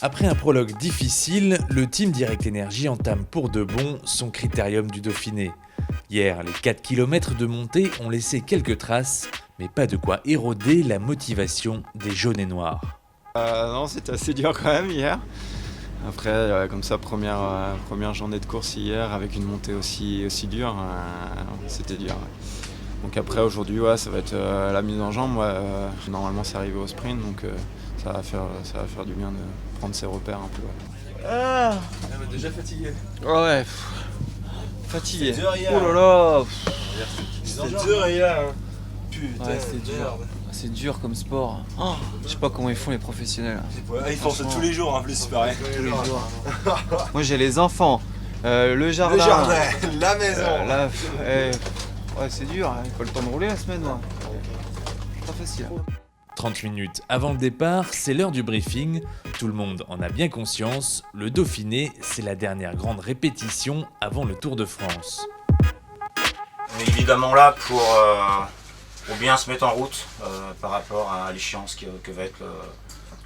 Après un prologue difficile, le team Direct Energy entame pour de bon son critérium du Dauphiné. Hier, les 4 km de montée ont laissé quelques traces, mais pas de quoi éroder la motivation des jaunes et noirs. Non, c'était assez dur quand même hier. Après, comme ça, première journée de course hier avec une montée aussi dure, c'était dur. Ouais. Donc après, aujourd'hui, ouais, ça va être la mise en jambe. Normalement, c'est arrivé au sprint, donc ça va faire du bien de prendre ses repères un peu. Ouais. Ah, déjà fatigué. Ouais, fatigué. C'était dur hier. Oh là là. C'était dur hier. Hein. Putain, Ouais, c'est dur. C'est dur comme sport. Oh, je sais pas comment ils font les professionnels. Ils font ça tous les jours en plus, c'est pareil. Tous les jours. Moi j'ai les enfants, le jardin, la maison. Ouais, c'est dur, hein. Pas le temps de rouler la semaine là. Pas facile. 30 minutes avant le départ, c'est l'heure du briefing. Tout le monde en a bien conscience, le Dauphiné, c'est la dernière grande répétition avant le Tour de France. On est évidemment là pour bien se mettre en route par rapport à l'échéance que va être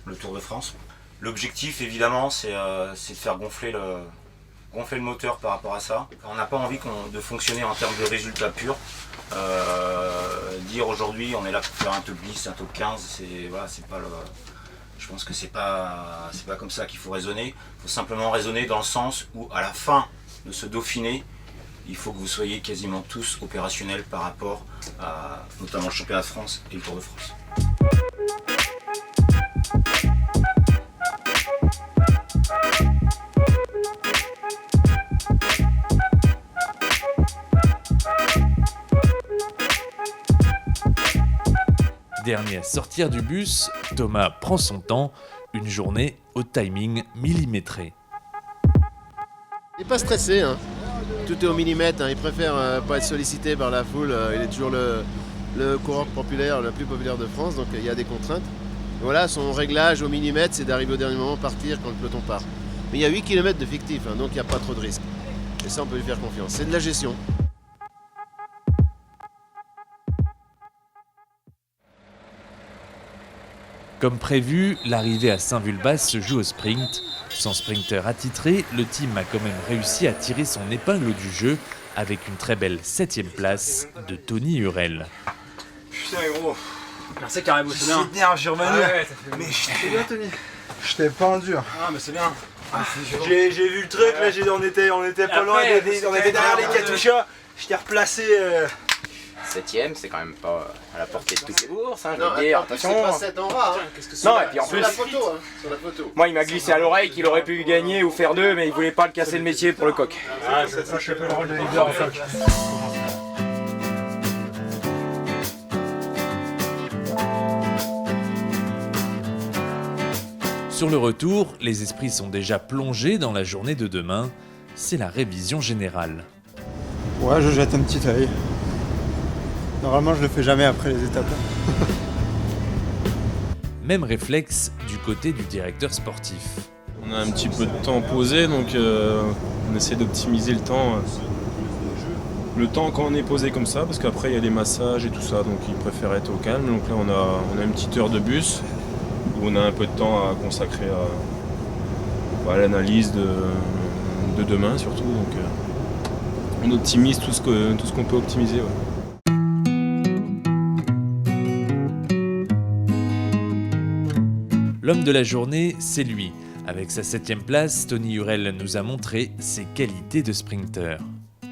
le Tour de France. L'objectif évidemment c'est de faire gonfler le moteur par rapport à ça. On n'a pas envie de fonctionner en termes de résultats purs. Dire aujourd'hui on est là pour faire un top 10, un top 15, c'est pas le... Je pense que c'est pas comme ça qu'il faut raisonner. Il faut simplement raisonner dans le sens où à la fin de ce Dauphiné, il faut que vous soyez quasiment tous opérationnels par rapport à notamment le championnat de France et le Tour de France. Dernier à sortir du bus, Thomas prend son temps, une journée au timing millimétré. Il n'est pas stressé, hein. Tout est au millimètre, hein. Il préfère pas être sollicité par la foule, il est toujours le coureur populaire, le plus populaire de France, donc il y a des contraintes. Et voilà, son réglage au millimètre, c'est d'arriver au dernier moment, partir quand le peloton part. Mais il y a 8 km de fictif, hein, donc il n'y a pas trop de risques. Et ça, on peut lui faire confiance. C'est de la gestion. Comme prévu, l'arrivée à Saint-Vulbas se joue au sprint. Sans sprinter attitré, le team a quand même réussi à tirer son épingle du jeu avec une très belle 7ème place de Tony Hurel. Putain gros. Merci Caribou, c'est bien. C'est bien, je suis revenu. Ouais, mais C'est bien Tony. J'étais pas en dur. Ah mais c'est bien. J'ai vu le truc, là on était pas loin, on était derrière les Katusha. Je t'ai replacé. 7ème, c'est quand même pas à la portée de toutes les bourses, hein, je Non, veux dire, en plus, attention. c'est pas 7 en rat, hein. Non, et puis en Sur plus, la photo, hein. Sur la photo. moi il m'a glissé à l'oreille qu'il aurait pu gagner ou faire 2, mais il voulait pas le casser le métier pour le coq. Ah, je sais pas le rôle de leader en fait. Sur le retour, les esprits sont déjà plongés dans la journée de demain. C'est la révision générale. Ouais, je jette un petit œil. Normalement, je le fais jamais après les étapes. Même réflexe du côté du directeur sportif. On a un petit peu de temps posé, donc on essaie d'optimiser le temps. Le temps quand on est posé comme ça, parce qu'après il y a les massages et tout ça, donc ils préfèrent être au calme. Donc là on a une petite heure de bus, où on a un peu de temps à consacrer à l'analyse de demain surtout. Donc on optimise tout ce qu'on peut optimiser. Ouais. L'homme de la journée, c'est lui. Avec sa 7ème place, Tony Hurel nous a montré ses qualités de sprinter.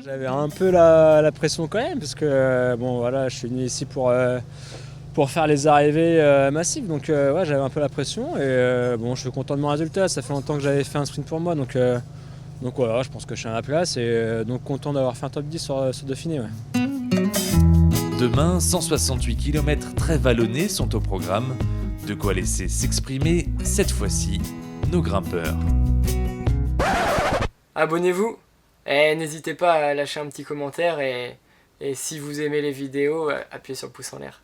J'avais un peu la pression quand même, parce que bon voilà, je suis venu ici pour faire les arrivées massives, donc ouais, j'avais un peu la pression et bon, je suis content de mon résultat. Ça fait longtemps que j'avais fait un sprint pour moi, donc voilà, je pense que je suis à la place et donc content d'avoir fait un top 10 sur Dauphiné. Ouais. Demain, 168 km très vallonnés sont au programme. De quoi laisser s'exprimer, cette fois-ci, nos grimpeurs. Abonnez-vous et n'hésitez pas à lâcher un petit commentaire et si vous aimez les vidéos, appuyez sur le pouce en l'air.